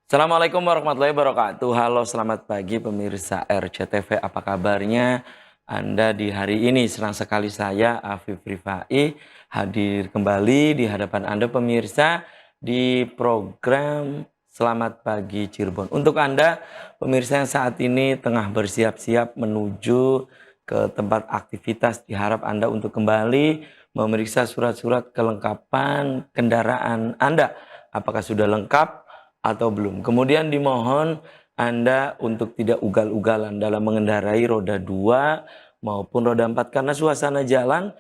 Assalamualaikum warahmatullahi wabarakatuh. Halo, selamat pagi pemirsa RCTV. Apa kabarnya Anda di hari ini? Senang sekali saya, Afif Rifai, hadir kembali di hadapan Anda pemirsa di program Selamat Pagi Cirebon. Untuk Anda pemirsa yang saat ini tengah bersiap-siap menuju ke tempat aktivitas, diharap Anda untuk kembali memeriksa surat-surat kelengkapan kendaraan Anda. Apakah sudah lengkap atau belum. Kemudian dimohon Anda untuk tidak ugal-ugalan dalam mengendarai roda 2 maupun roda 4 karena suasana jalan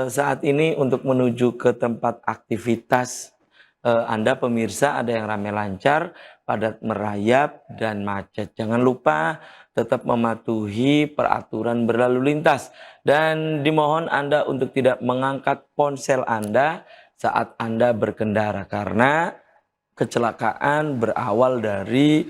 saat ini untuk menuju ke tempat aktivitas Anda pemirsa ada yang ramai lancar, padat merayap dan macet. Jangan lupa tetap mematuhi peraturan berlalu lintas dan dimohon Anda untuk tidak mengangkat ponsel Anda saat Anda berkendara karena kecelakaan berawal dari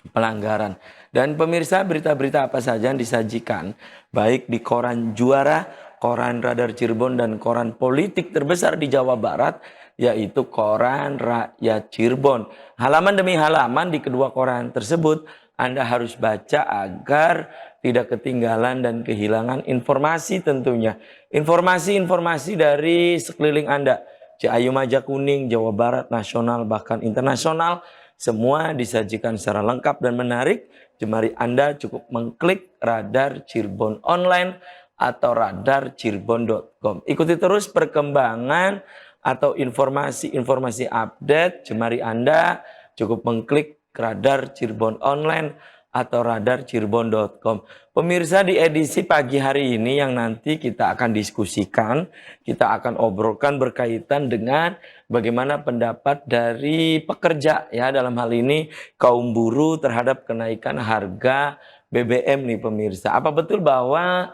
pelanggaran. Dan pemirsa, berita-berita apa saja yang disajikan baik di koran Juara, koran Radar Cirebon dan koran politik terbesar di Jawa Barat yaitu koran Rakyat Cirebon. Halaman demi halaman di kedua koran tersebut Anda harus baca agar tidak ketinggalan dan kehilangan informasi tentunya. Informasi-informasi dari sekeliling Anda. Ciayu Majakuning, Jawa Barat, nasional bahkan internasional, semua disajikan secara lengkap dan menarik. Jemari Anda cukup mengklik Radar Cirebon Online atau radarcirebon.com. Ikuti terus perkembangan atau informasi-informasi update. Jemari Anda cukup mengklik Radar Cirebon Online atau radarcirebon.com. Pemirsa, di edisi pagi hari ini yang nanti kita akan diskusikan, kita akan obrolkan berkaitan dengan bagaimana pendapat dari pekerja ya dalam hal ini kaum buruh terhadap kenaikan harga BBM nih pemirsa. Apa betul bahwa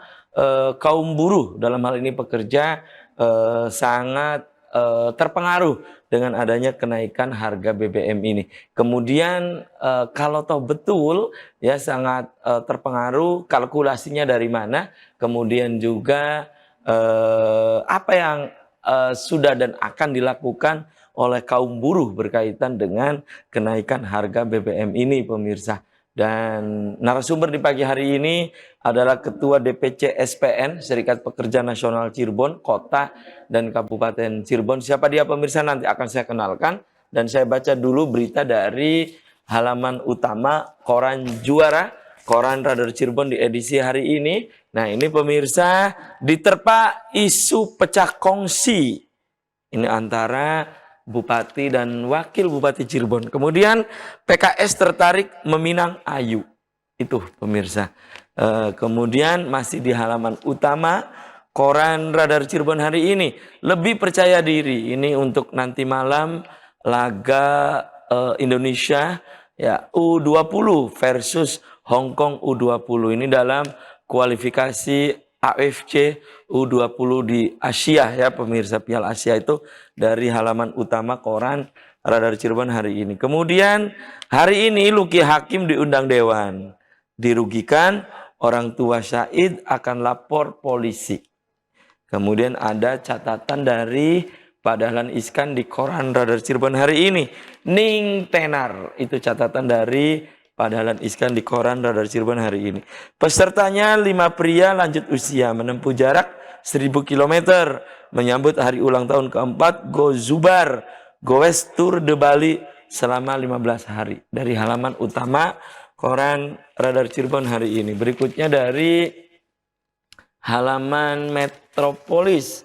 kaum buruh dalam hal ini pekerja sangat terpengaruh dengan adanya kenaikan harga BBM ini. Kemudian kalau tahu betul ya sangat terpengaruh, kalkulasinya dari mana, kemudian juga apa yang sudah dan akan dilakukan oleh kaum buruh berkaitan dengan kenaikan harga BBM ini pemirsa. Dan narasumber di pagi hari ini adalah Ketua DPC SPN, Serikat Pekerja Nasional Cirebon, Kota dan Kabupaten Cirebon. Siapa dia pemirsa nanti akan saya kenalkan. Dan saya baca dulu berita dari halaman utama koran Juara, koran Radar Cirebon di edisi hari ini. Nah ini pemirsa, diterpa isu pecah kongsi. Ini antara Bupati dan Wakil Bupati Cirebon. Kemudian PKS tertarik meminang Ayu. Itu pemirsa. Kemudian masih di halaman utama koran Radar Cirebon hari ini. Lebih percaya diri. Ini untuk nanti malam laga Indonesia ya U20 versus Hong Kong U20. Ini dalam kualifikasi AFC U20 di Asia ya pemirsa, Piala Asia itu dari halaman utama koran Radar Cirebon hari ini. Kemudian hari ini Luki Hakim diundang Dewan. Dirugikan, orang tua Syahid akan lapor polisi. Kemudian ada catatan dari Pak Dahlan Iskan di koran Radar Cirebon hari ini. Ning tenar, itu catatan dari Pak Dahlan Iskan di koran Radar Cirebon hari ini. Pesertanya 5 pria lanjut usia menempuh jarak 1000 km menyambut hari ulang tahun keempat Go Zubar Goes Tour de Bali selama 15 hari. Dari halaman utama koran Radar Cirebon hari ini. Berikutnya dari halaman Metropolis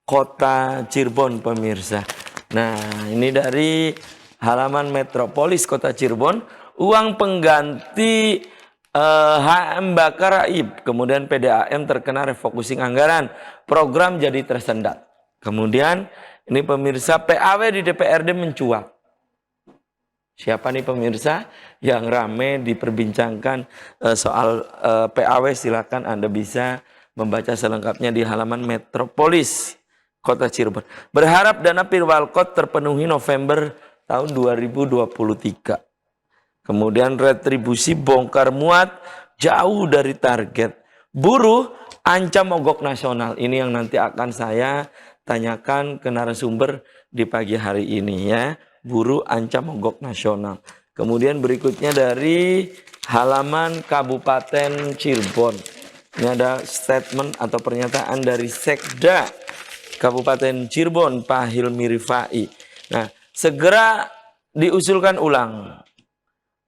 Kota Cirebon pemirsa. Nah ini dari halaman Metropolis Kota Cirebon. Uang pengganti HM Bakar Raib, kemudian PDAM terkena refocusing anggaran, program jadi tersendat. Kemudian ini pemirsa, PAW di DPRD mencuat. Siapa nih pemirsa yang rame diperbincangkan soal PAW? Silakan Anda bisa membaca selengkapnya di halaman Metropolis Kota Cirebon. Berharap dana Pirwalkot terpenuhi November tahun 2023. Kemudian retribusi bongkar muat jauh dari target. Buruh ancam mogok nasional. Ini yang nanti akan saya tanyakan ke narasumber di pagi hari ini ya. Buruh ancam mogok nasional. Kemudian berikutnya dari halaman Kabupaten Cirebon. Ini ada statement atau pernyataan dari Sekda Kabupaten Cirebon, Pak Hilmi Rifai. Nah, segera diusulkan ulang.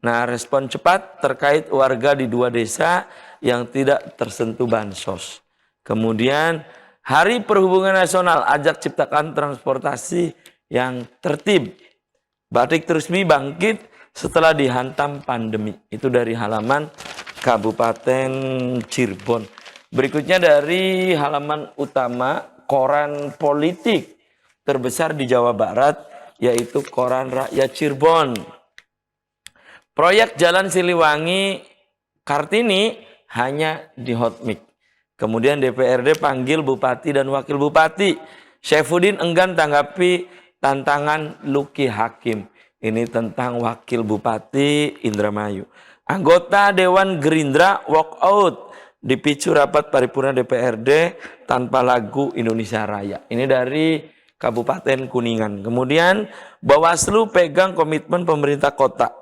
Nah, respon cepat terkait warga di 2 desa yang tidak tersentuh bansos. Kemudian, Hari Perhubungan Nasional ajak ciptakan transportasi yang tertib. Batik Terusmi bangkit setelah dihantam pandemi. Itu dari halaman Kabupaten Cirebon. Berikutnya dari halaman utama koran politik terbesar di Jawa Barat, yaitu Koran Rakyat Cirebon. Proyek Jalan Siliwangi Kartini hanya di hot mic. Kemudian DPRD panggil Bupati dan Wakil Bupati. Syaifuddin enggan tanggapi tantangan Luki Hakim. Ini tentang Wakil Bupati Indramayu. Anggota Dewan Gerindra walk out dipicu rapat paripurna DPRD tanpa lagu Indonesia Raya. Ini dari Kabupaten Kuningan. Kemudian Bawaslu pegang komitmen pemerintah kota.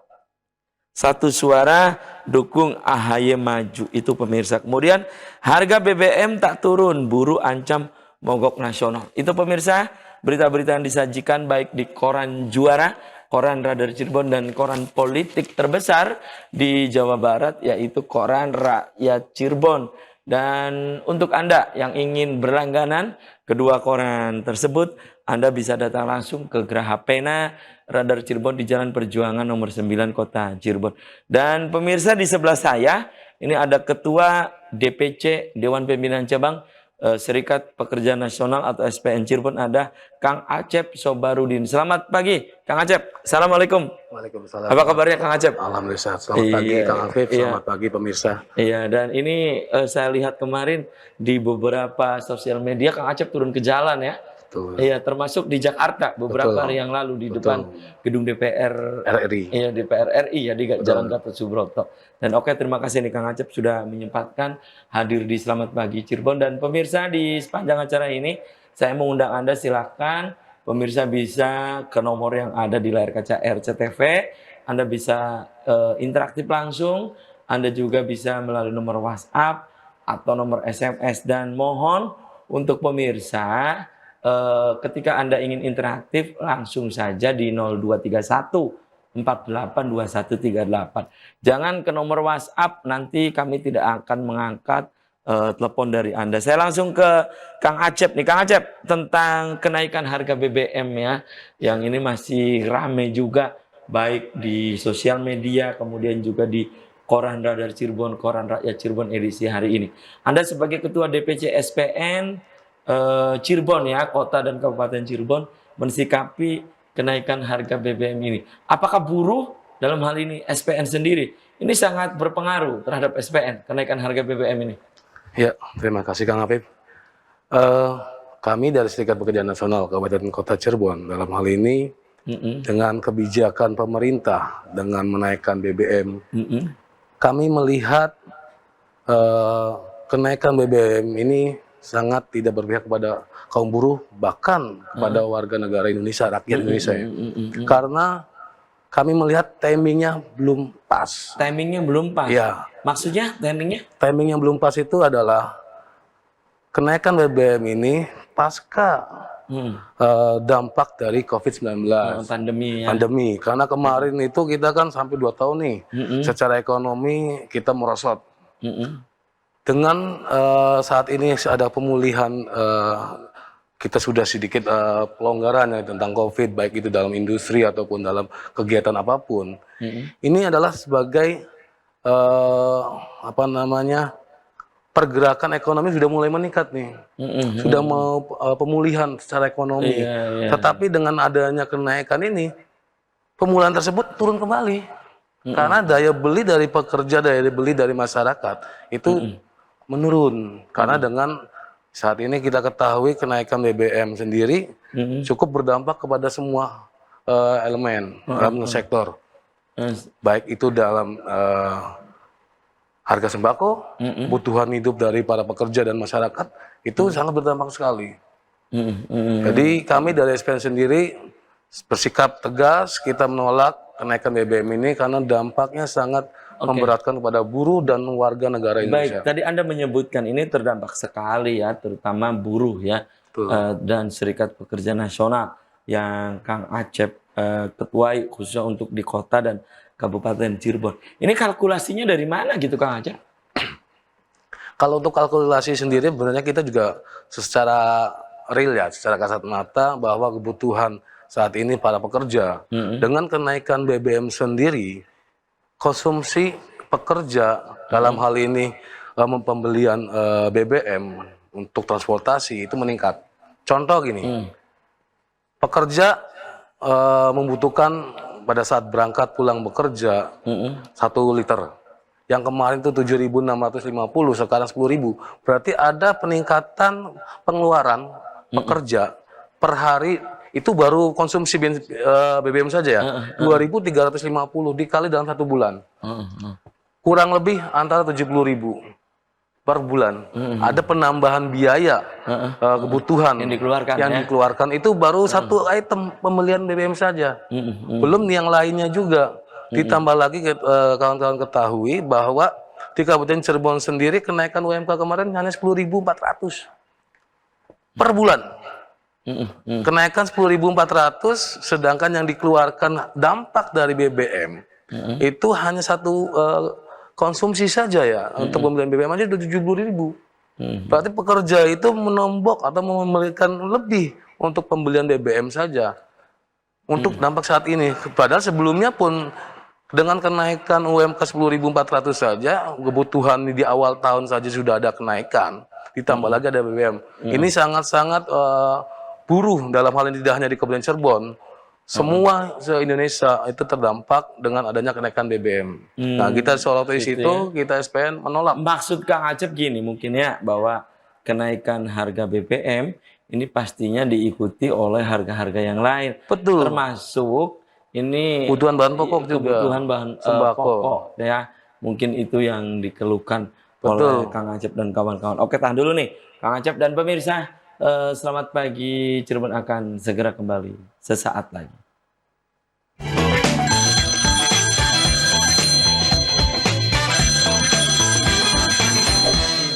1 suara dukung AHY maju, itu pemirsa. Kemudian harga BBM tak turun, buruh ancam mogok nasional. Itu pemirsa berita-berita yang disajikan baik di koran Juara, koran Radar Cirebon, dan koran politik terbesar di Jawa Barat, yaitu Koran Rakyat Cirebon. Dan untuk Anda yang ingin berlangganan kedua koran tersebut, Anda bisa datang langsung ke Geraha Pena Radar Cirebon di Jalan Perjuangan nomor 9 Kota Cirebon. Dan pemirsa, di sebelah saya ini ada Ketua DPC Dewan Pimpinan Cabang Serikat Pekerja Nasional atau SPN Cirebon, ada Kang Acep Sobarudin. Selamat pagi Kang Acep. Assalamualaikum. Waalaikumsalam. Apa kabarnya Kang Acep? Alhamdulillah. Selamat pagi Kang Afif, selamat pagi pemirsa. Iya, dan ini saya lihat kemarin di beberapa sosial media Kang Acep turun ke jalan ya. Betul. Iya, termasuk di Jakarta beberapa hari yang lalu di depan gedung DPR RRI. Iya, DPR RI ya di Jalan Gatot Subroto. Dan oke, terima kasih nih Kang Acep sudah menyempatkan hadir di Selamat Pagi Cirebon. Dan pemirsa, di sepanjang acara ini saya mengundang Anda, silakan pemirsa bisa ke nomor yang ada di layar kaca RCTV. Anda bisa interaktif langsung. Anda juga bisa melalui nomor WhatsApp atau nomor SMS. Dan mohon untuk pemirsa, ketika Anda ingin interaktif, langsung saja di 0231 482138. Jangan ke nomor WhatsApp, nanti kami tidak akan mengangkat telepon dari Anda. Saya langsung ke Kang Acep nih. Kang Acep, tentang kenaikan harga BBM ya, yang ini masih rame juga, baik di sosial media, kemudian juga di Koran Radar Cirebon, Koran Rakyat Cirebon edisi hari ini. Anda sebagai Ketua DPC SPN Cirebon ya, Kota dan Kabupaten Cirebon, mensikapi kenaikan harga BBM ini. Apakah buruh dalam hal ini SPN sendiri ini sangat berpengaruh terhadap SPN, kenaikan harga BBM ini? Ya, terima kasih Kang Afif. Kami dari Serikat Pekerja Nasional Kabupaten Kota Cirebon dalam hal ini dengan kebijakan pemerintah dengan menaikkan BBM, kami melihat kenaikan BBM ini sangat tidak berpihak kepada kaum buruh, bahkan kepada warga negara Indonesia, rakyat Indonesia ya. Karena kami melihat timingnya belum pas. Timingnya belum pas? Ya. Maksudnya timingnya? Timing yang belum pas itu adalah kenaikan BBM ini pasca dampak dari COVID-19. Pandemi ya? Pandemi. Karena kemarin itu kita kan sampai 2 tahun nih, secara ekonomi kita merosot. Dengan saat ini ada pemulihan, kita sudah sedikit pelonggaran ya tentang COVID, baik itu dalam industri ataupun dalam kegiatan apapun. Ini adalah sebagai pergerakan ekonomi sudah mulai meningkat nih, sudah mau pemulihan secara ekonomi. Tetapi dengan adanya kenaikan ini, pemulihan tersebut turun kembali, karena daya beli dari pekerja, daya beli dari masyarakat itu menurun. Karena dengan saat ini kita ketahui kenaikan BBM sendiri cukup berdampak kepada semua elemen dalam sektor, baik itu dalam harga sembako, kebutuhan hidup dari para pekerja dan masyarakat itu sangat berdampak sekali. Jadi kami dari SPN sendiri bersikap tegas, kita menolak kenaikan BBM ini karena dampaknya sangat memberatkan kepada buruh dan warga negara Indonesia. Baik, tadi Anda menyebutkan ini terdampak sekali ya, terutama buruh ya, dan Serikat Pekerja Nasional yang Kang Acep ketuai khususnya untuk di kota dan Kabupaten Cirebon. Ini kalkulasinya dari mana gitu Kang Acep? Kalau untuk kalkulasi sendiri sebenarnya kita juga secara real ya, secara kasat mata bahwa kebutuhan saat ini para pekerja dengan kenaikan BBM sendiri, konsumsi pekerja dalam hal ini pembelian BBM untuk transportasi itu meningkat. Contoh gini, pekerja membutuhkan pada saat berangkat pulang bekerja 1 liter. Yang kemarin itu 7.650, sekarang 10.000. Berarti ada peningkatan pengeluaran pekerja per hari. Itu baru konsumsi BBM saja ya, 2.350 dikali dalam 1 bulan. Kurang lebih antara 70.000 per bulan. Ada penambahan biaya kebutuhan yang dikeluarkan itu baru 1 item pembelian BBM saja. Belum yang lainnya juga. Ditambah lagi kawan-kawan ketahui bahwa di Kabupaten Cirebon sendiri kenaikan UMK kemarin hanya 10.400 per bulan. Kenaikan 10.400, sedangkan yang dikeluarkan dampak dari BBM itu hanya 1 konsumsi saja ya. Untuk pembelian BBM aja udah 70.000. Berarti pekerja itu menombok atau memberikan lebih untuk pembelian BBM saja untuk dampak saat ini. Padahal sebelumnya pun dengan kenaikan UMK 10.400 saja, kebutuhan di awal tahun saja sudah ada kenaikan. Ditambah lagi ada BBM. Ini sangat-sangat buruh dalam hal ini tidak hanya di Kabupaten Cirebon, semua se-Indonesia itu terdampak dengan adanya kenaikan BBM. Nah, kita soroti di situ, kita SPN menolak. Maksud Kang Acep gini mungkin ya, bahwa kenaikan harga BBM ini pastinya diikuti oleh harga-harga yang lain. Betul. Termasuk ini kebutuhan bahan pokok juga. Kebutuhan bahan pokok ya. Mungkin itu yang dikeluhkan oleh Kang Acep dan kawan-kawan. Oke, tahan dulu nih Kang Acep dan pemirsa. Selamat pagi, Cirebon akan segera kembali sesaat lagi.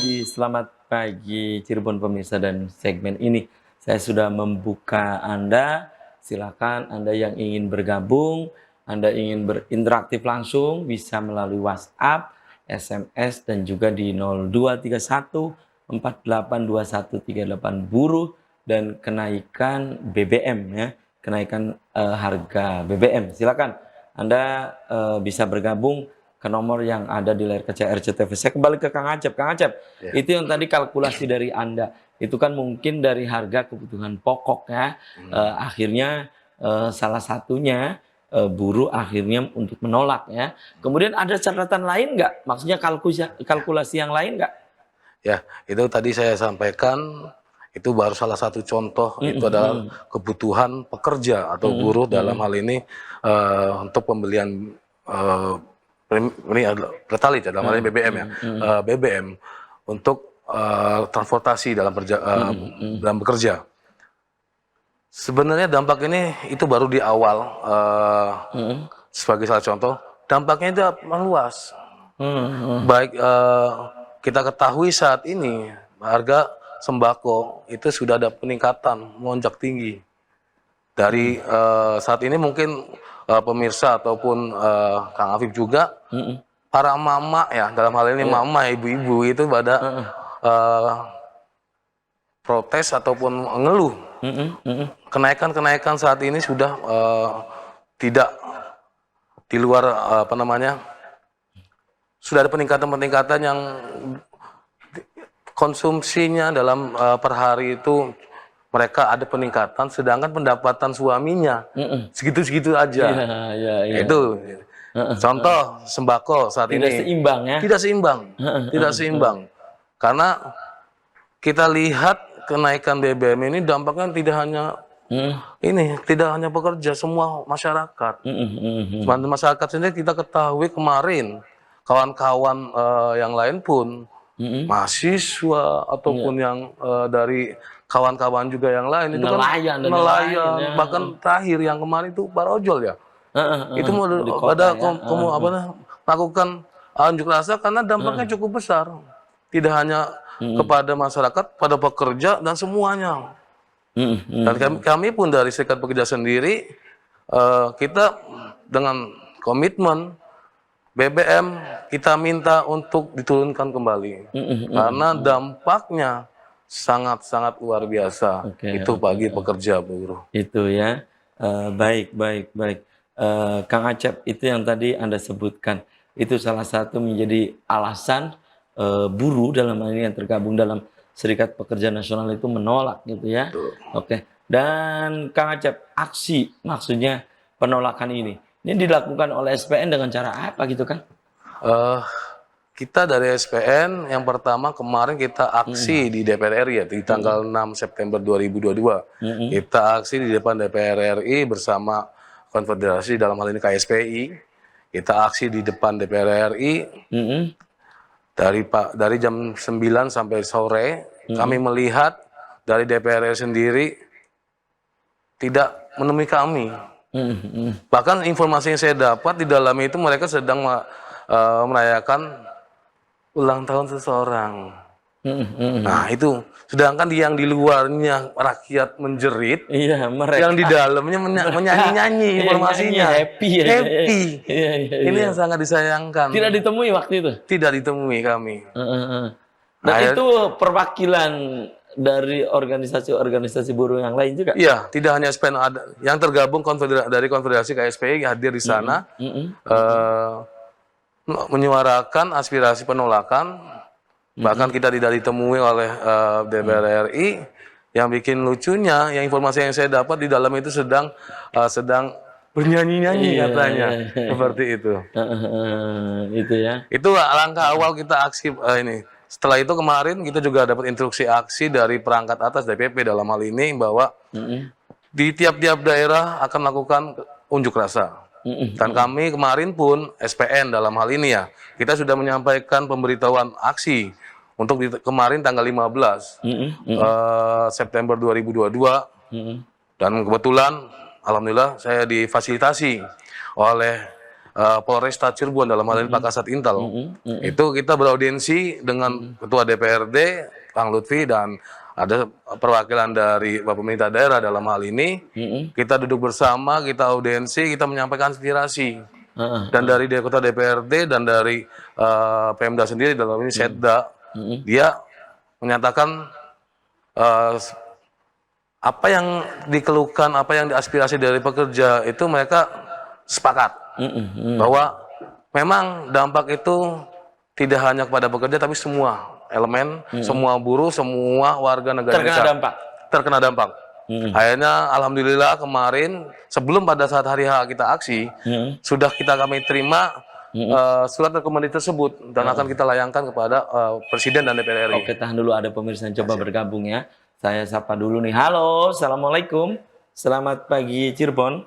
Di Selamat Pagi Cirebon pemirsa, dan segmen ini saya sudah membuka Anda. Silakan Anda yang ingin bergabung, Anda ingin berinteraktif langsung bisa melalui WhatsApp, SMS dan juga di 0231 482138 buruh dan kenaikan BBM ya, kenaikan harga BBM. Silakan Anda bisa bergabung ke nomor yang ada di layar kaca RCTV. Saya kembali ke Kang Acep. Kang Acep, itu yang tadi kalkulasi dari Anda. Itu kan mungkin dari harga kebutuhan pokok ya. Akhirnya salah satunya buruh akhirnya untuk menolak ya. Kemudian ada catatan lain nggak? Maksudnya kalkulasi yang lain nggak? Ya, itu tadi saya sampaikan, itu baru salah satu contoh, itu adalah kebutuhan pekerja atau buruh dalam hal ini untuk pembelian ini adalah pertalite dalam hal ini BBM ya, BBM untuk transportasi dalam bekerja. Sebenarnya dampak ini itu baru di awal, sebagai salah contoh, dampaknya itu meluas. Baik kita ketahui saat ini harga sembako itu sudah ada peningkatan melonjak tinggi. Dari saat ini mungkin pemirsa ataupun Kang Afif juga, para mama ya, dalam hal ini mama, ibu-ibu itu pada protes ataupun mengeluh. Kenaikan-kenaikan saat ini sudah tidak di luar sudah ada peningkatan-peningkatan yang konsumsinya dalam per hari itu mereka ada peningkatan, sedangkan pendapatan suaminya segitu-segitu aja. Itu contoh sembako saat ini tidak seimbang ya. Tidak seimbang. Karena kita lihat kenaikan BBM ini dampaknya tidak hanya pekerja, semua masyarakat. Masyarakat sendiri kita ketahui kemarin kawan-kawan yang lain pun, mahasiswa ataupun yang dari kawan-kawan juga yang lain itu nelayan, kan nelayan, bahkan terakhir yang kemarin itu para ojol ya, itu mau di kota pada ya. lakukan unjuk rasa karena dampaknya cukup besar. Tidak hanya kepada masyarakat, pada pekerja dan semuanya. Dan kami pun dari Serikat Pekerja sendiri, kita dengan komitmen BBM kita minta untuk diturunkan kembali. Karena dampaknya sangat-sangat luar biasa. Itu bagi pekerja buruh. Itu ya. Baik. Kang Acep, itu yang tadi Anda sebutkan. Itu salah satu menjadi alasan buruh dalam hal ini yang tergabung dalam Serikat Pekerja Nasional itu menolak gitu ya. Oke. Dan Kang Acep, aksi maksudnya penolakan ini dilakukan oleh SPN dengan cara apa gitu kan? Kita dari SPN yang pertama kemarin kita aksi di DPR RI ya di tanggal 6 September 2022. Kita aksi di depan DPR RI bersama konfederasi dalam hal ini KSPI. Kita aksi di depan DPR RI dari jam 9 sampai sore. Kami melihat dari DPR RI sendiri tidak menemui kami. Bahkan informasi yang saya dapat di dalam itu mereka sedang merayakan ulang tahun seseorang. Nah itu, sedangkan yang di luarnya rakyat menjerit, mereka yang di dalamnya menyanyi-nyanyi informasinya. Happy. Ini yang sangat disayangkan. Tidak ditemui waktu itu? Tidak ditemui kami. Dan itu perwakilan dari organisasi-organisasi buruh yang lain juga? Iya, tidak hanya SPN, yang tergabung dari konfederasi KSPI hadir di sana, menyuarakan aspirasi penolakan. Bahkan kita tidak ditemui oleh DPR RI. Yang bikin lucunya, yang informasi yang saya dapat di dalam itu sedang bernyanyi-nyanyi katanya, seperti itu. Itu ya. Itu langkah awal kita aksi ini. Setelah itu kemarin kita juga dapat instruksi aksi dari perangkat atas DPP dalam hal ini bahwa di tiap-tiap daerah akan melakukan unjuk rasa. Dan kami kemarin pun SPN dalam hal ini ya, kita sudah menyampaikan pemberitahuan aksi untuk kemarin tanggal 15 September 2022. Dan kebetulan alhamdulillah saya difasilitasi oleh Polresta Cirebon dalam hal ini Pak Kasat Intel. Itu kita beraudiensi dengan Ketua DPRD Kang Lutfi dan ada perwakilan dari pemerintah daerah dalam hal ini. Kita duduk bersama, kita audiensi, kita menyampaikan aspirasi. Dan dari Ketua DPRD dan dari Pemda sendiri dalam ini Setda, dia menyatakan apa yang dikeluhkan, apa yang diaspirasi dari pekerja itu mereka sepakat. Bahwa memang dampak itu tidak hanya kepada pekerja tapi semua elemen, semua buruh, semua warga negara terkena dampak. Akhirnya alhamdulillah kemarin sebelum pada saat hari H kita aksi sudah kami terima surat rekomendasi tersebut dan akan kita layangkan kepada Presiden dan DPR RI. Oke, tahan dulu, ada pemirsa yang coba bergabung ya. Saya sapa dulu nih. Halo, assalamualaikum. Selamat pagi Cirebon.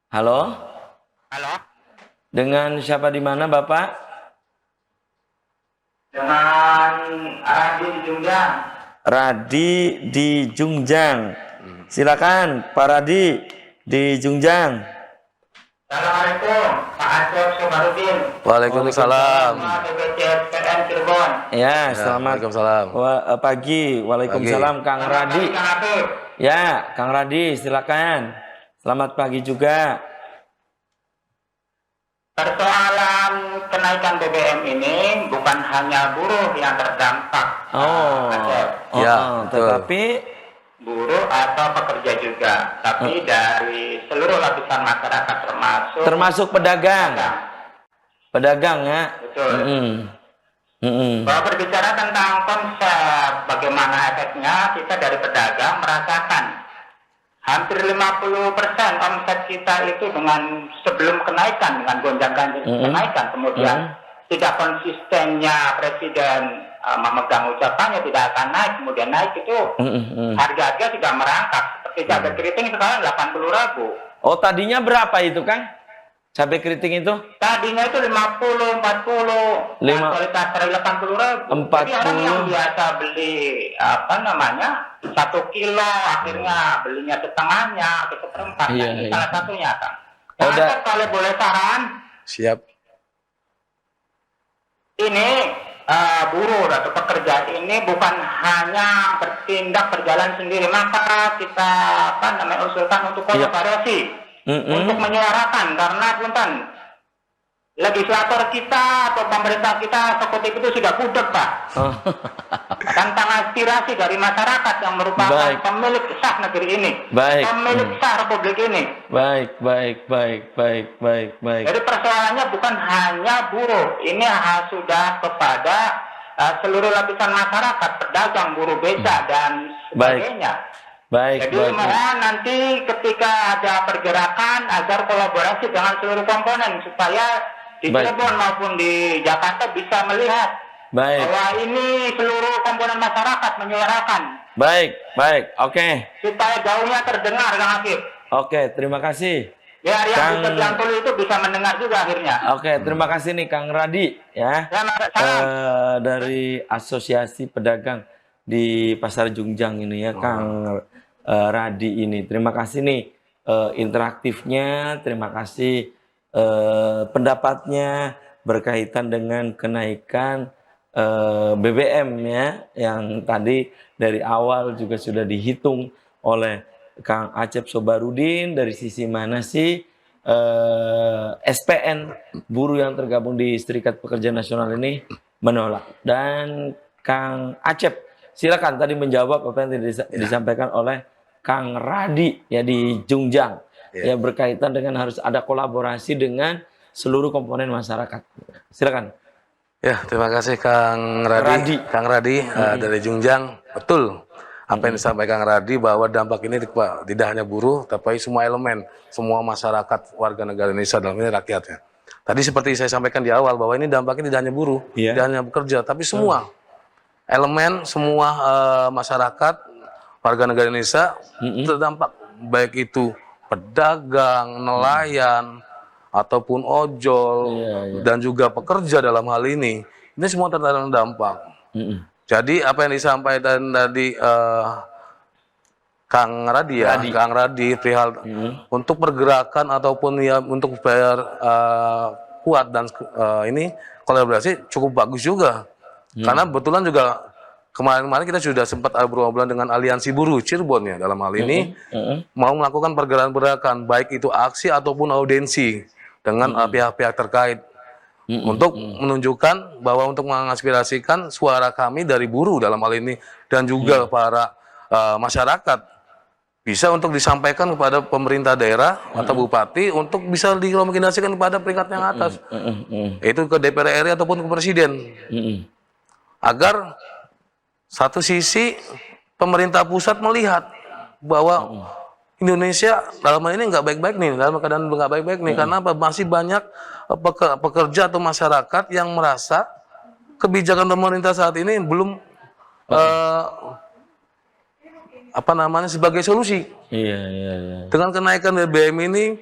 Halo? Halo? Dengan siapa di mana, Bapak? Dengan Radi di Jungjang. Radi di Jungjang. Silakan, Pak Radi di Jungjang. Assalamualaikum, Pak Acep Sobarudin. Waalaikumsalam. DPC PN Cirebon. Ya, selamat Waalaikumsalam. pagi. Waalaikumsalam, Kang Radi. Ya, Kang Radi, silakan. Selamat pagi juga. Persoalan kenaikan BBM ini bukan hanya buruh yang terdampak. Tetapi buruh atau pekerja juga, tapi dari seluruh lapisan masyarakat termasuk pedagang. Pedagang ya. Betul. Bahwa berbicara tentang konsep bagaimana efeknya, kita dari pedagang merasakan hampir 50% omset kita itu dengan sebelum kenaikan, dengan gonjang-ganjing kenaikan, kemudian tidak konsistennya Presiden memegang ucapannya tidak akan naik, kemudian naik itu harga-harga sudah merangkak. Seperti cabai keriting sekarang 80.000. Oh, tadinya berapa itu, Kang? Cabai keriting itu? Tadinya itu 50, 40, dan kualitas 80.000. 40. Jadi orang yang biasa beli apa namanya 1 kilo, akhirnya belinya setengahnya atau seperempat. Iya, Ini iya. salah satunya, Kang. Oh, Nah, kalau boleh saran, Siap. ini buruh atau pekerja ini bukan hanya bertindak berjalan sendiri, maka kita usulkan untuk kolaborasi. Untuk menyuarakan, karena punten legislator kita atau pemerintah kita eksekutif itu sudah budek, Pak. Tentang aspirasi dari masyarakat yang merupakan pemilik sah negeri ini, pemilik sah republik ini. Baik. Jadi persoalannya bukan hanya buruh, ini sudah kepada seluruh lapisan masyarakat, pedagang, buruh beca dan sebagainya. Jadi mohon nanti ketika ada pergerakan agar kolaborasi dengan seluruh komponen supaya di Cirebon maupun di Jakarta bisa melihat bahwa ini seluruh komponen masyarakat menyuarakan. Baik, oke. Supaya gaungnya terdengar, Kang Akif. Oke, terima kasih. Biar yang di Jampul itu bisa mendengar juga akhirnya. Oke, terima kasih nih Kang Radi ya. Dari Asosiasi Pedagang di Pasar Jungjang ini ya, Kang Radi ini. Terima kasih nih interaktifnya, terima kasih pendapatnya berkaitan dengan kenaikan BBM ya, yang tadi dari awal juga sudah dihitung oleh Kang Acep Sobarudin dari sisi mana sih SPN buruh yang tergabung di Serikat Pekerja Nasional ini menolak. Dan Kang Acep silakan tadi menjawab apa yang disampaikan oleh Kang Radi ya di Jungjang ya, berkaitan dengan harus ada kolaborasi dengan seluruh komponen masyarakat. Silakan. Ya, terima kasih Kang Radi. Kang Radi dari Jungjang. Betul apa yang disampaikan Kang Radi, bahwa dampak ini tidak hanya buruh, tapi semua elemen, semua masyarakat warga negara Indonesia, dalam ini rakyatnya. Tadi seperti saya sampaikan di awal bahwa ini dampaknya tidak hanya buruh, tidak hanya bekerja, tapi semua elemen, semua masyarakat warga negara Indonesia terdampak, baik itu pedagang, nelayan, ataupun ojol, dan juga pekerja dalam hal ini semua terkena dampak. Jadi apa yang disampaikan tadi Kang Radi ya, Kang Radi perihal untuk pergerakan ataupun ya untuk bayar kuat dan ini kolaborasi cukup bagus juga, karena kebetulan juga kemarin-kemarin kita sudah sempat berobrolan dengan Aliansi Buruh Cirebon ya, dalam hal ini mau melakukan pergerakan baik itu aksi ataupun audiensi dengan pihak-pihak terkait untuk menunjukkan bahwa untuk mengaspirasikan suara kami dari buruh dalam hal ini dan juga para masyarakat bisa untuk disampaikan kepada pemerintah daerah atau bupati untuk bisa dikomunikasikan kepada peringkat yang atas, yaitu ke DPR RI ataupun ke presiden, agar satu sisi pemerintah pusat melihat bahwa Indonesia dalam hal ini nggak baik-baik nih, dalam keadaan nggak baik-baik nih, karena apa? Masih banyak pekerja atau masyarakat yang merasa kebijakan pemerintah saat ini belum sebagai solusi. Dengan kenaikan BBM ini,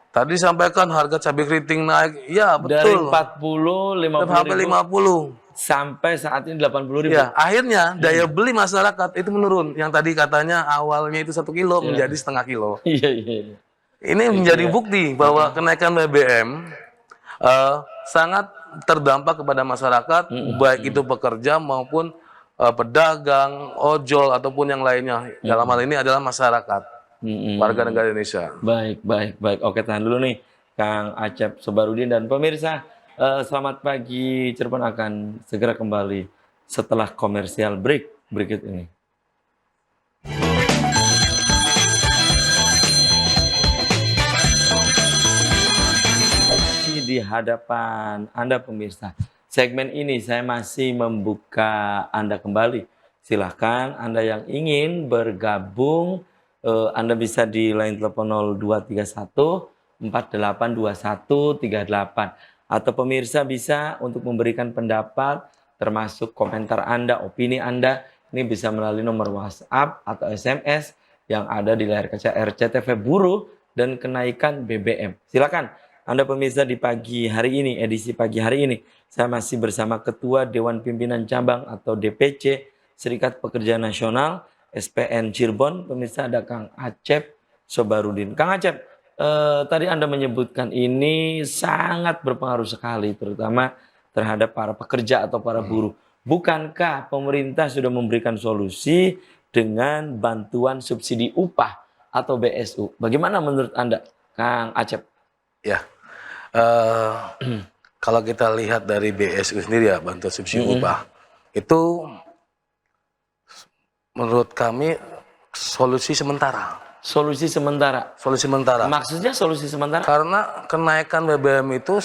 tadi disampaikan harga cabai keriting naik, ya betul. Dari 40, 50 sampai 50. Sampai saat ini 80.000. Ya, akhirnya daya beli masyarakat itu menurun. Yang tadi katanya awalnya itu 1 kilo menjadi setengah kilo. Ini menjadi bukti bahwa kenaikan BBM sangat terdampak kepada masyarakat, baik itu pekerja maupun pedagang, ojol ataupun yang lainnya. Dalam hal ini adalah masyarakat, warga negara Indonesia. Baik. Oke, tahan dulu nih Kang Acep Sobarudin dan pemirsa. Selamat pagi, Cirebon akan segera kembali setelah komersial break berikut ini. Di hadapan Anda pemirsa, segmen ini saya masih membuka Anda kembali. Silahkan Anda yang ingin bergabung, Anda bisa di line telepon 0231 482138. Atau pemirsa bisa untuk memberikan pendapat, termasuk komentar Anda, opini Anda, ini bisa melalui nomor WhatsApp atau SMS yang ada di layar kaca RCTV Buruh dan kenaikan BBM. Silakan Anda pemirsa di pagi hari ini, edisi pagi hari ini, saya masih bersama Ketua Dewan Pimpinan Cabang atau DPC Serikat Pekerja Nasional SPN Cirebon. Pemirsa ada Kang Acep Sobarudin. Kang Acep, tadi Anda menyebutkan ini sangat berpengaruh sekali, terutama terhadap para pekerja atau para buruh. Bukankah pemerintah sudah memberikan solusi dengan bantuan subsidi upah atau BSU? Bagaimana menurut Anda, Kang Acep? Ya, kalau kita lihat dari BSU sendiri ya, bantuan subsidi upah, itu menurut kami solusi sementara. Solusi sementara. Solusi sementara. Maksudnya solusi sementara? Karena kenaikan BBM itu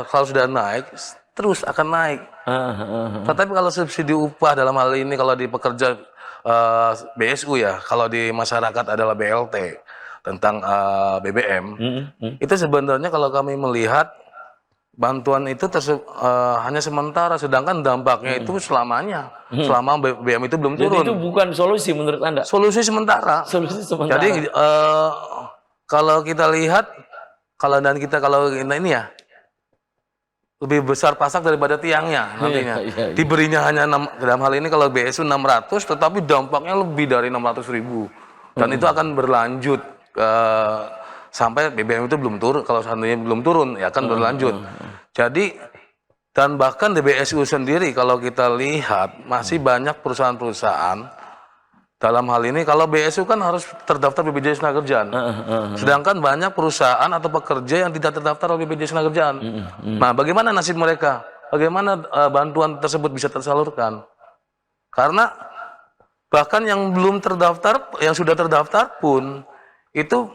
kalau sudah naik, terus akan naik. Tetapi kalau subsidi upah dalam hal ini kalau di pekerja BSU ya, kalau di masyarakat adalah BLT tentang BBM, itu sebenarnya kalau kami melihat bantuan itu hanya sementara, sedangkan dampaknya itu selamanya, selama BBM itu belum turun. Jadi itu bukan solusi menurut Anda? Solusi sementara. Solusi sementara. Jadi kalau kita lihat, kalau ini ya, lebih besar pasak daripada tiangnya nantinya. Diberinya hanya dalam hal ini kalau BSU 600, tetapi dampaknya lebih dari 600.000. Dan itu akan berlanjut sampai BBM itu belum turun. Kalau seandainya belum turun, ya akan berlanjut. Jadi, dan bahkan di BSU sendiri kalau kita lihat masih banyak perusahaan-perusahaan. Dalam hal ini, kalau BSU kan harus terdaftar BPJS Tenagakerjaan. Sedangkan banyak perusahaan atau pekerja yang tidak terdaftar oleh BPJS Tenagakerjaan. Nah, bagaimana nasib mereka? Bagaimana bantuan tersebut bisa tersalurkan? Karena bahkan yang belum terdaftar, yang sudah terdaftar pun, itu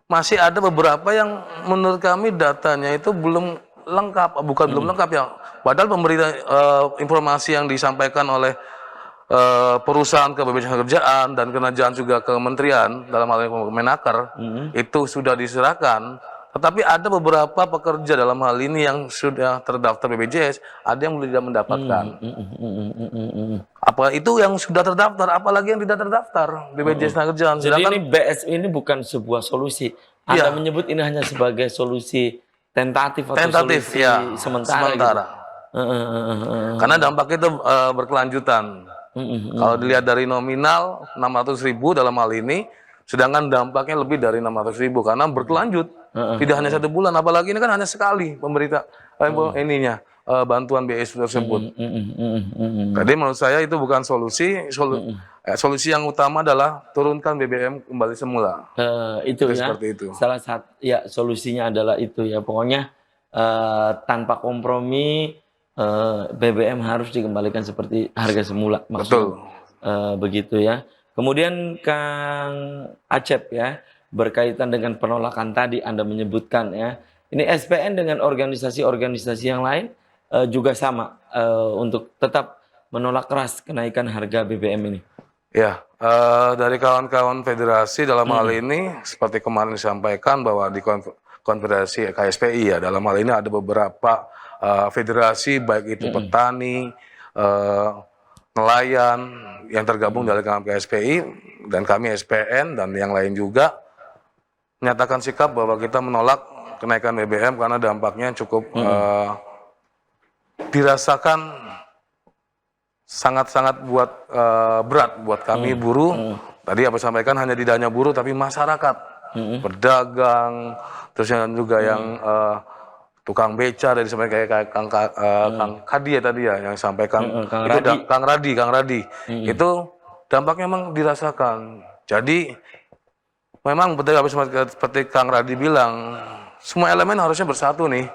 masih ada beberapa yang menurut kami datanya itu belum lengkap. Bukan belum lengkap ya. Padahal informasi yang disampaikan oleh perusahaan ke BPJS Tenagakerjaan dan Ketenagakerjaan juga ke kementerian dalam hal ini Menaker itu sudah diserahkan, tetapi ada beberapa pekerja dalam hal ini yang sudah terdaftar BPJS, ada yang belum tidak mendapatkan. Apa itu yang sudah terdaftar, apalagi yang tidak terdaftar BPJS Tenagakerjaan. Jadi ini BSU ini bukan sebuah solusi. Anda menyebut ini hanya sebagai solusi tentatif atau solusi ya, sementara. Gitu. Karena dampaknya itu berkelanjutan. Kalau dilihat dari nominal 600.000 dalam hal ini, sedangkan dampaknya lebih dari 600.000 karena berkelanjut, tidak hanya 1 bulan, apalagi ini kan hanya sekali pemerintah bantuan BSU tersebut. Jadi menurut saya itu bukan solusi. Solusi yang utama adalah turunkan BBM kembali semula. Itu ya. Seperti itu. Salah satu ya solusinya adalah itu ya. Pokoknya tanpa kompromi. BBM harus dikembalikan seperti harga semula, maksudnya. Begitu ya. Kemudian Kang Acep ya, berkaitan dengan penolakan tadi Anda menyebutkan ya, ini SPN dengan organisasi-organisasi yang lain juga sama untuk tetap menolak keras kenaikan harga BBM ini. Ya, dari kawan-kawan federasi dalam hal ini seperti kemarin disampaikan bahwa di konfederasi KSPI ya, dalam hal ini ada beberapa federasi baik itu petani, nelayan yang tergabung dalam KSPI dan kami SPN dan yang lain juga menyatakan sikap bahwa kita menolak kenaikan BBM karena dampaknya cukup dirasakan sangat-sangat berat buat kami buruh. Tadi apa sampaikan hanya tidak hanya buruh tapi masyarakat, pedagang, terus yang juga yang tukang beca dari sampai kayak Kang Kadi ya tadi ya yang sampaikan Kang Radi itu dampaknya memang dirasakan. Jadi memang betul seperti Kang Radi bilang, semua elemen harusnya bersatu nih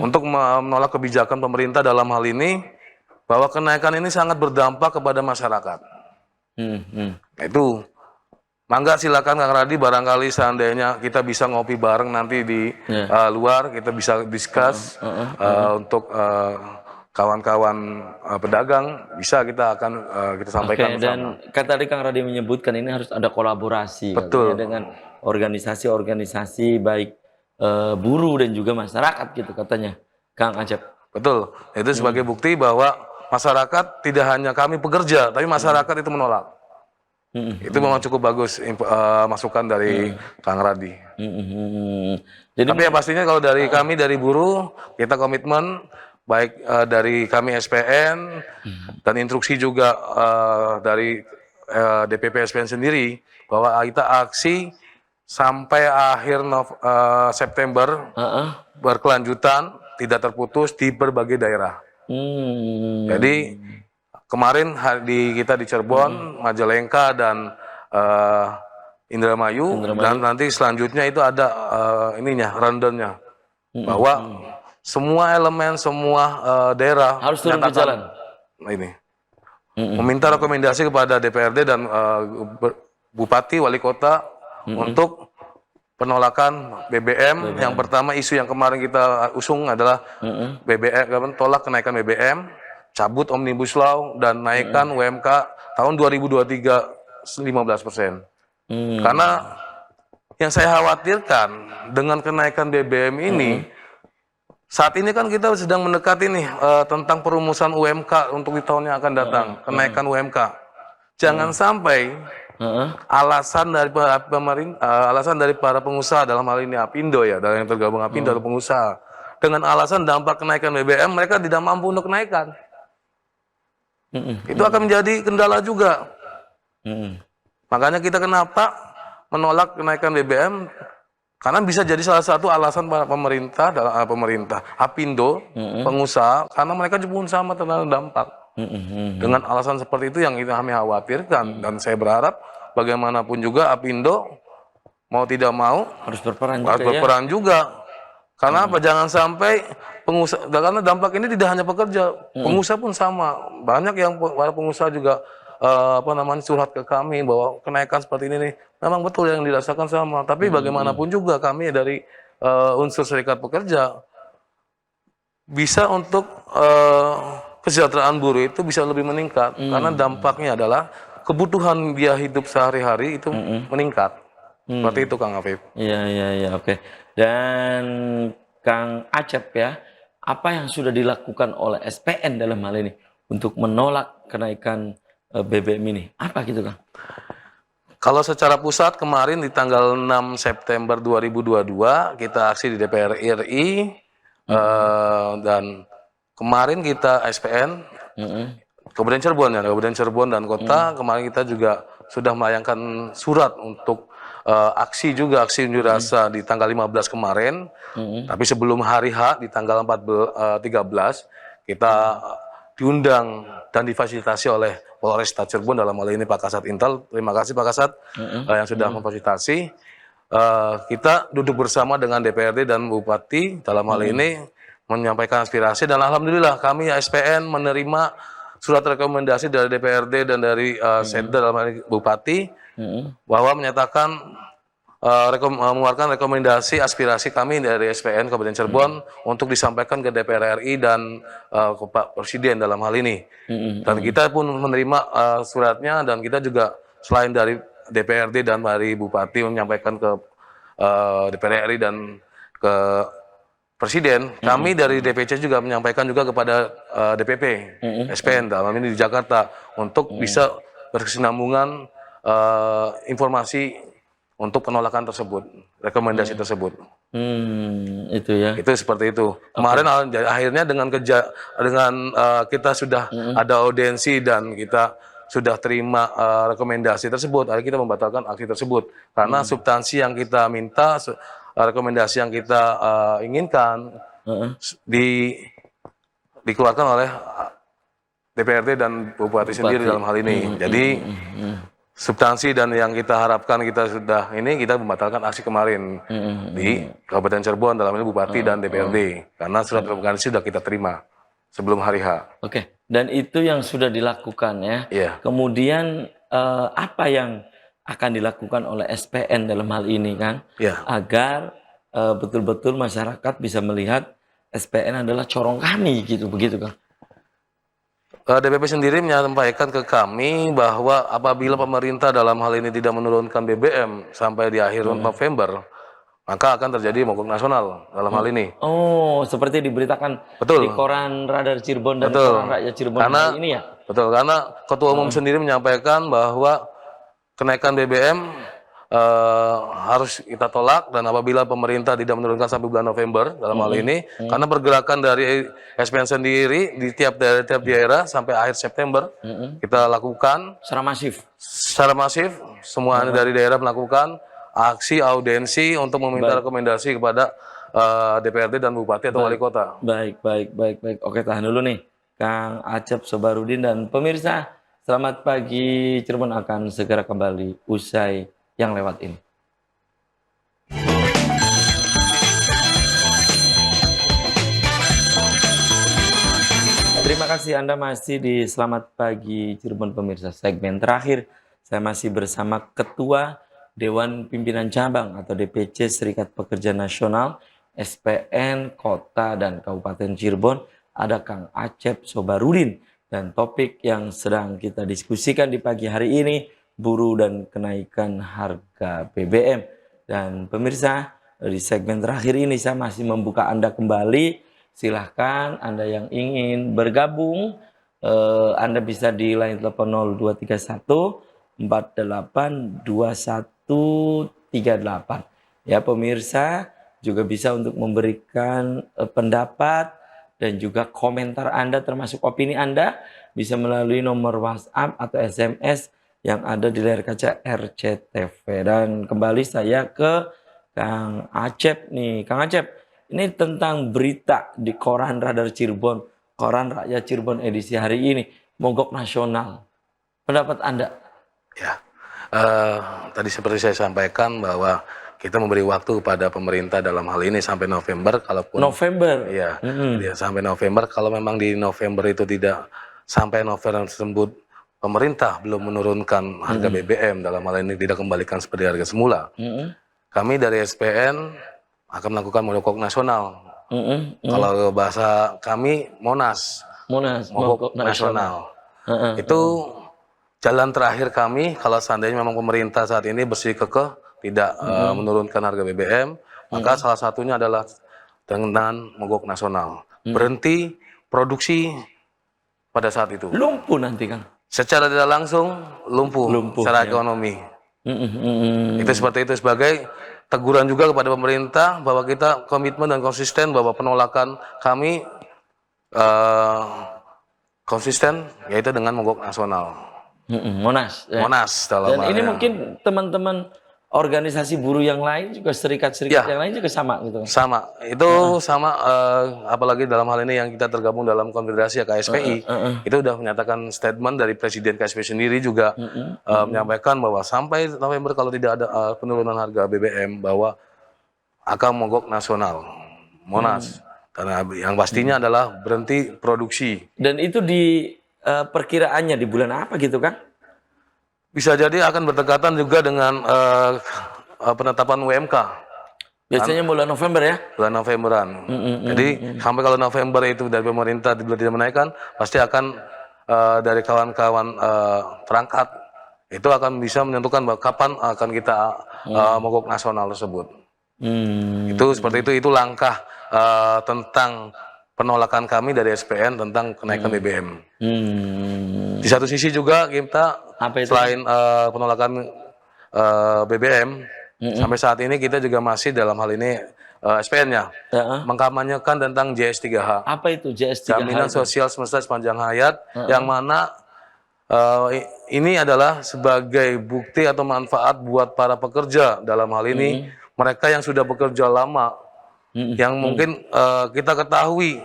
untuk menolak kebijakan pemerintah dalam hal ini bahwa kenaikan ini sangat berdampak kepada masyarakat. Nah, itu mangga silakan Kang Radi, barangkali seandainya kita bisa ngopi bareng nanti di luar, kita bisa discuss untuk kawan-kawan pedagang, bisa kita akan kita sampaikan bersama. Dan tadi Kang Radi menyebutkan ini harus ada kolaborasi dengan organisasi-organisasi baik buruh dan juga masyarakat gitu katanya Kang Acep. Betul, itu sebagai bukti bahwa masyarakat tidak hanya kami pekerja, tapi masyarakat itu menolak. Itu memang cukup bagus masukan dari Kang Radi. Jadi Tapi ya pastinya kalau dari kami dari buruh kita komitmen baik dari kami SPN dan instruksi juga dari DPP SPN sendiri bahwa kita aksi sampai akhir September berkelanjutan tidak terputus di berbagai daerah. Jadi kemarin kita di Cirebon, Majalengka dan Indramayu, dan nanti selanjutnya itu ada rundown-nya bahwa semua elemen, semua daerah harus turun ke jalan. Ini meminta rekomendasi kepada DPRD dan Bupati, Wali Kota untuk penolakan BBM. Yang pertama isu yang kemarin kita usung adalah BBM, tolak kenaikan BBM, cabut Omnibus Law dan naikkan UMK tahun 2023 15%. Karena yang saya khawatirkan dengan kenaikan BBM ini, saat ini kan kita sedang mendekati nih tentang perumusan UMK untuk di tahun yang akan datang, kenaikan UMK. Jangan sampai alasan dari alasan dari para pengusaha dalam hal ini Apindo ya, dari yang tergabung Apindo atau pengusaha, dengan alasan dampak kenaikan BBM mereka tidak mampu untuk kenaikan. Itu akan menjadi kendala juga. Makanya kita kenapa menolak kenaikan BBM? Karena bisa jadi salah satu alasan pemerintah Apindo, pengusaha, karena mereka pun sama terkena dampak. Dengan alasan seperti itu yang kami khawatirkan, dan saya berharap bagaimanapun juga Apindo mau tidak mau harus berperan juga. Karena apa? Jangan sampai pengusaha, karena dampak ini tidak hanya pekerja, pengusaha pun sama. Banyak yang para pengusaha juga curhat ke kami bahwa kenaikan seperti ini nih, memang betul yang dirasakan sama. Tapi bagaimanapun juga kami dari unsur serikat pekerja bisa untuk kesejahteraan buruh itu bisa lebih meningkat, karena dampaknya adalah kebutuhan biaya hidup sehari-hari itu meningkat. Seperti itu Kang Afif. Iya, oke. Dan Kang Acep ya, apa yang sudah dilakukan oleh SPN dalam hal ini untuk menolak kenaikan BBM ini? Apa gitu Kang? Kalau secara pusat kemarin di tanggal 6 September 2022 kita aksi di DPR RI, dan kemarin kita SPN Kabupaten Cirebon dan kota, kemarin kita juga sudah melayangkan surat untuk aksi unjuk rasa di tanggal 15 kemarin. Tapi sebelum hari H di tanggal 13 kita diundang dan difasilitasi oleh Polresta Cirebon, dalam hal ini Pak Kasat Intel. Terima kasih Pak Kasat yang sudah memfasilitasi. Kita duduk bersama dengan DPRD dan Bupati dalam hal ini menyampaikan aspirasi, dan alhamdulillah kami SPN menerima surat rekomendasi dari DPRD dan dari Setda dalam hal ini Bupati bahwa menyatakan mengeluarkan rekomendasi aspirasi kami dari SPN Kabupaten Cirebon untuk disampaikan ke DPR RI dan ke Pak Presiden dalam hal ini. Dan kita pun menerima suratnya, dan kita juga selain dari DPRD dan dari Bupati menyampaikan ke DPR RI dan ke Presiden, kami dari DPC juga menyampaikan juga kepada DPP SPN dalam ini di Jakarta untuk bisa berkesinambungan informasi untuk penolakan tersebut, rekomendasi tersebut. Itu ya. Itu seperti itu. Kemarin akhirnya dengan kita sudah ada audiensi dan kita sudah terima rekomendasi tersebut, akhirnya kita membatalkan aksi tersebut karena substansi yang kita minta, rekomendasi yang kita inginkan dikeluarkan oleh DPRD dan Bupati sendiri dalam hal ini. Jadi substansi dan yang kita harapkan kita membatalkan aksi kemarin di Kabupaten Cirebon dalam ini Bupati dan DPRD karena surat rekomendasi sudah kita terima sebelum hari H. Oke, dan itu yang sudah dilakukan ya. Iya. Kemudian apa yang akan dilakukan oleh SPN dalam hal ini kan, agar betul-betul masyarakat bisa melihat SPN adalah corong kami gitu, begitu kan? DPP sendiri menyampaikan ke kami bahwa apabila pemerintah dalam hal ini tidak menurunkan BBM sampai di akhir November, maka akan terjadi mogok nasional dalam hal ini. Oh, seperti diberitakan di koran Radar Cirebon dan koran Rakyat Cirebon hari ini ya? Betul, karena Ketua Umum sendiri menyampaikan bahwa kenaikan BBM harus kita tolak, dan apabila pemerintah tidak menurunkan sampai bulan November dalam hal ini, karena pergerakan dari SPN sendiri di tiap daerah sampai akhir September kita lakukan secara masif, semua dari daerah melakukan aksi audensi untuk meminta rekomendasi kepada DPRD dan Bupati atau Wali Kota. Baik. Oke, tahan dulu nih, Kang Acep Sobarudin dan pemirsa. Selamat pagi, Cirebon akan segera kembali usai yang lewat ini. Terima kasih Anda masih di Selamat Pagi Cirebon pemirsa. Segmen terakhir, saya masih bersama Ketua Dewan Pimpinan Cabang atau DPC Serikat Pekerja Nasional SPN Kota dan Kabupaten Cirebon, ada Kang Acep Sobarudin. Dan topik yang sedang kita diskusikan di pagi hari ini, buruh dan kenaikan harga BBM. Dan pemirsa, di segmen terakhir ini saya masih membuka Anda kembali. Silahkan Anda yang ingin bergabung, Anda bisa di line telepon 0231 48 2138. Ya pemirsa, juga bisa untuk memberikan pendapat dan juga komentar Anda termasuk opini Anda bisa melalui nomor WhatsApp atau SMS yang ada di layar kaca RCTV. Dan kembali saya ke Kang Acep nih. Kang Acep, ini tentang berita di Koran Radar Cirebon, Koran Rakyat Cirebon edisi hari ini, mogok nasional. Pendapat Anda? Ya, tadi seperti saya sampaikan bahwa kita memberi waktu kepada pemerintah dalam hal ini sampai November, kalaupun November. Ya, sampai November. Kalau memang di November itu tidak sampai November tersebut pemerintah belum menurunkan harga BBM, dalam hal ini tidak kembalikan seperti harga semula, kami dari SPN akan melakukan mogok nasional. Kalau bahasa kami Monas, mogok nasional. Itu jalan terakhir kami kalau seandainya memang pemerintah saat ini bersikukuh tidak menurunkan harga BBM, maka salah satunya adalah dengan mogok nasional. Berhenti produksi pada saat itu. Lumpuh nanti Kang. Secara tidak langsung lumpuh secara ekonomi. Itu seperti itu, sebagai teguran juga kepada pemerintah bahwa kita komitmen dan konsisten bahwa penolakan kami konsisten, yaitu dengan mogok nasional. Monas. Ya. Monas dalam Dan ini mungkin teman-teman organisasi buruh yang lain juga, serikat-serikat yang lain juga sama gitu. Sama, itu sama, apalagi dalam hal ini yang kita tergabung dalam konfederasi KSPI, itu sudah menyatakan statement dari Presiden KSPI sendiri juga menyampaikan bahwa sampai November kalau tidak ada penurunan harga BBM bahwa akan mogok nasional, Monas. Karena yang pastinya adalah berhenti produksi. Dan itu di perkiraannya di bulan apa gitu Kang? Bisa jadi akan berdekatan juga dengan penetapan UMK. Biasanya bulan November ya? Bulan Novemberan. Jadi sampai kalau November itu dari pemerintah tidak menaikkan, pasti akan dari kawan-kawan perangkat itu akan bisa menentukan bahwa kapan akan kita mogok nasional tersebut. Itu seperti itu langkah tentang penolakan kami dari SPN tentang kenaikan BBM. Di satu sisi juga kita selain penolakan BBM, sampai saat ini kita juga masih dalam hal ini SPN-nya mengkampanyekan tentang JS3H. Apa itu JS3H? Jaminan Sosial Semesta Sepanjang Hayat, yang mana ini adalah sebagai bukti atau manfaat buat para pekerja dalam hal ini, mereka yang sudah bekerja lama, yang mungkin kita ketahui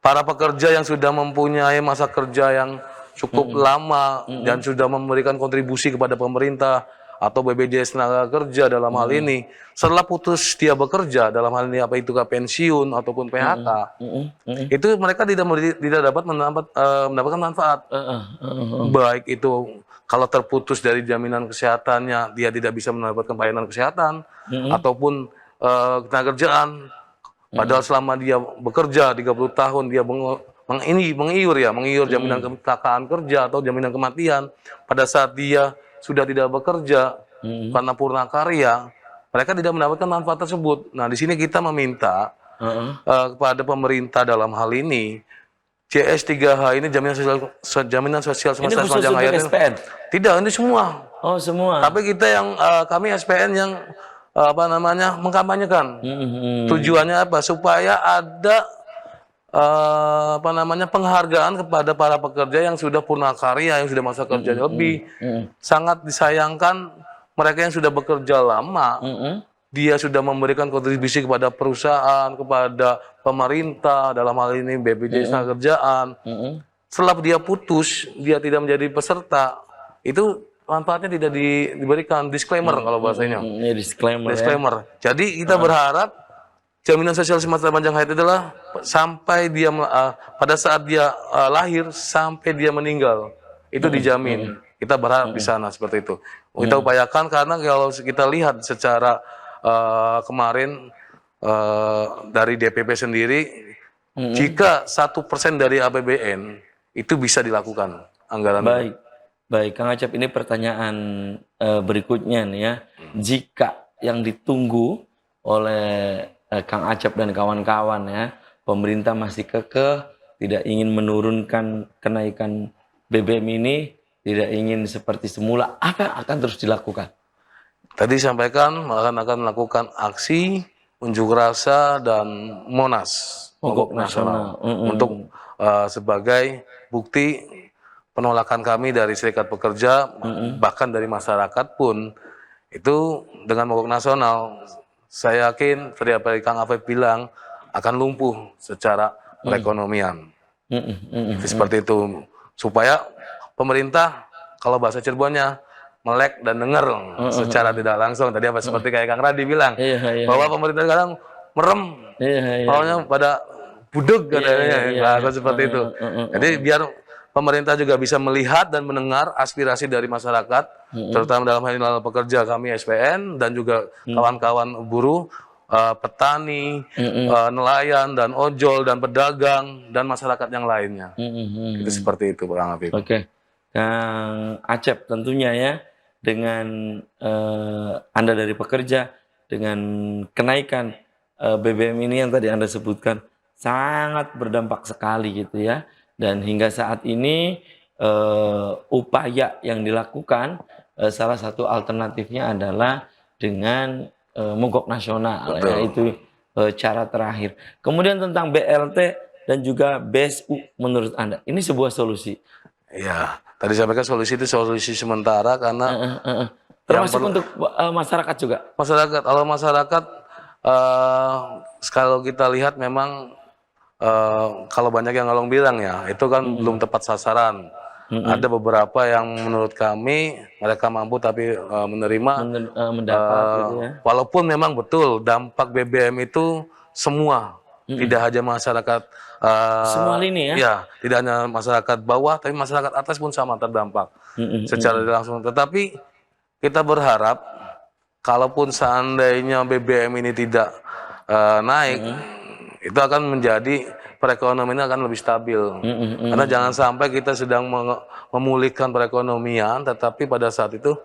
para pekerja yang sudah mempunyai masa kerja yang cukup lama dan sudah memberikan kontribusi kepada pemerintah atau BPJS Tenaga Kerja dalam hal ini, setelah putus dia bekerja dalam hal ini apa itu pensiun ataupun PHK, itu mereka tidak dapat mendapatkan manfaat. Baik itu kalau terputus dari jaminan kesehatannya, dia tidak bisa mendapatkan pelayanan kesehatan ataupun ketenagakerjaan. Padahal selama dia bekerja 30 tahun dia mengiur jaminan kecelakaan kerja atau jaminan kematian. Pada saat dia sudah tidak bekerja karena purna karya, mereka tidak mendapatkan manfaat tersebut. Nah, di sini kita meminta kepada pemerintah dalam hal ini, JS3H ini jaminan sosial semesta sepanjang hayat. SPN? Tidak, ini semua. Oh, semua. Tapi kita yang kami SPN yang mengkampanyekan. Tujuannya apa? Supaya ada penghargaan kepada para pekerja yang sudah purnakarya, yang sudah masa kerjanya lebih. Sangat disayangkan mereka yang sudah bekerja lama. Dia sudah memberikan kontribusi kepada perusahaan, kepada pemerintah, dalam hal ini BPJS Kerjaan. Setelah dia putus, dia tidak menjadi peserta, itu manfaatnya tidak diberikan. Disclaimer kalau bahasanya. Ya, disclaimer. Disclaimer. Jadi kita berharap jaminan sosial Sumatera Panjang Hayat adalah sampai dia pada saat dia lahir sampai dia meninggal itu dijamin. Kita berharap di sana seperti itu. Kita upayakan karena kalau kita lihat secara kemarin dari DPP sendiri, jika 1% dari APBN itu bisa dilakukan anggaran. Baik, Kang Acep, ini pertanyaan berikutnya nih ya. Jika yang ditunggu oleh Kang Acep dan kawan-kawan ya, pemerintah masih kekeh tidak ingin menurunkan kenaikan BBM ini, tidak ingin seperti semula, apa yang akan terus dilakukan? Tadi sampaikan akan melakukan aksi, unjuk rasa dan Monas, mogok nasional untuk sebagai bukti penolakan kami dari Serikat Pekerja, bahkan dari masyarakat pun itu dengan mogok nasional. Saya yakin seperti apa Kang Afif bilang akan lumpuh secara perekonomian. Seperti itu supaya pemerintah kalau bahasa Cirebonnya melek dan dengar secara tidak langsung. Tadi apa seperti kayak Kang Radi bilang bahwa pemerintah sekarang merem, maunya pada budeg katanya, seperti itu. Jadi biar pemerintah juga bisa melihat dan mendengar aspirasi dari masyarakat, terutama dalam hal ini pekerja kami SPN dan juga kawan-kawan buruh, petani, nelayan dan ojol dan pedagang dan masyarakat yang lainnya. Itu seperti itu, Bang Habib. Oke, Kang Acep tentunya ya dengan Anda dari pekerja dengan kenaikan BBM ini yang tadi Anda sebutkan sangat berdampak sekali gitu ya. Dan hingga saat ini upaya yang dilakukan salah satu alternatifnya adalah dengan mogok nasional ya, itu cara terakhir. Kemudian tentang BLT dan juga BSU menurut Anda ini sebuah solusi? Ya, tadi sampaikan solusi itu solusi sementara karena termasuk untuk masyarakat juga. Masyarakat, kalau masyarakat kalau kita lihat memang kalau banyak yang ngolong bilang ya, itu kan belum tepat sasaran. Ada beberapa yang menurut kami mereka mampu tapi menerima mendapat gitu ya. Walaupun memang betul dampak BBM itu semua, tidak hanya masyarakat semua lini ya. Ya, tidak hanya masyarakat bawah, tapi masyarakat atas pun sama terdampak secara langsung. Tetapi kita berharap, kalaupun seandainya BBM ini tidak naik, itu akan menjadi perekonomian akan lebih stabil. Karena jangan sampai kita sedang memulihkan perekonomian, tetapi pada saat itu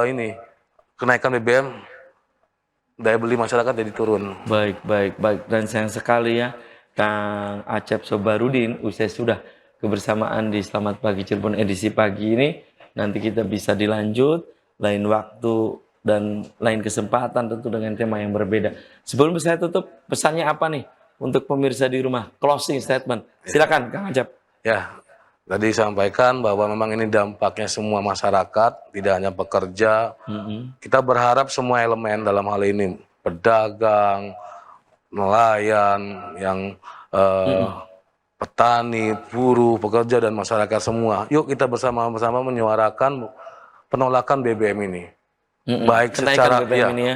ini kenaikan BBM, daya beli masyarakat jadi turun. Baik. Dan sayang sekali ya, Kang Acep Sobarudin, usai sudah kebersamaan di Selamat Pagi Cirebon edisi pagi ini, nanti kita bisa dilanjut lain waktu dan lain kesempatan tentu dengan tema yang berbeda. Sebelum saya tutup, pesannya apa nih untuk pemirsa di rumah? Closing statement. Silakan Kang Acep. Ya, tadi sampaikan bahwa memang ini dampaknya semua masyarakat, tidak hanya pekerja. Kita berharap semua elemen dalam hal ini, pedagang, nelayan, yang petani, buruh, pekerja dan masyarakat semua. Yuk kita bersama-sama menyuarakan penolakan BBM ini. Baik secara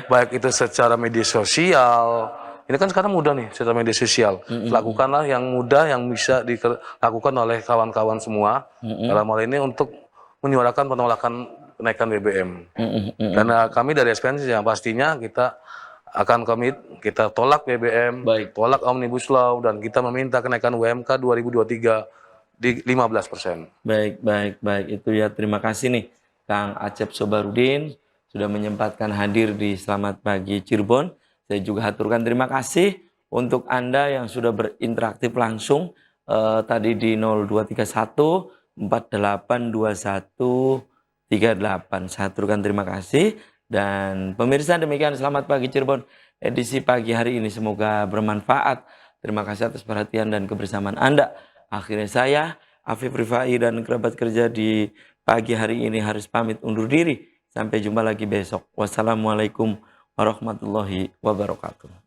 baik itu secara media sosial. Ini kan sekarang mudah nih secara media sosial. Lakukanlah yang mudah yang bisa dilakukan oleh kawan-kawan semua dalam hal ini untuk menyuarakan penolakan kenaikan BBM. Karena kami dari SPN yang pastinya kita akan komit, kita tolak BBM, tolak Omnibus Law, dan kita meminta kenaikan UMK 2023 di 15%. Baik. Itu ya, terima kasih nih Kang Acep Sobarudin sudah menyempatkan hadir di Selamat Pagi Cirebon. Saya juga haturkan terima kasih untuk Anda yang sudah berinteraksi langsung tadi di 0231 4821 Saya aturkan terima kasih. Dan pemirsa, demikian Selamat Pagi Cirebon edisi pagi hari ini. Semoga bermanfaat. Terima kasih atas perhatian dan kebersamaan Anda. Akhirnya saya, Afif Rifai, dan kerabat kerja di pagi hari ini harus pamit undur diri. Sampai jumpa lagi besok. Wassalamualaikum warahmatullahi wabarakatuh.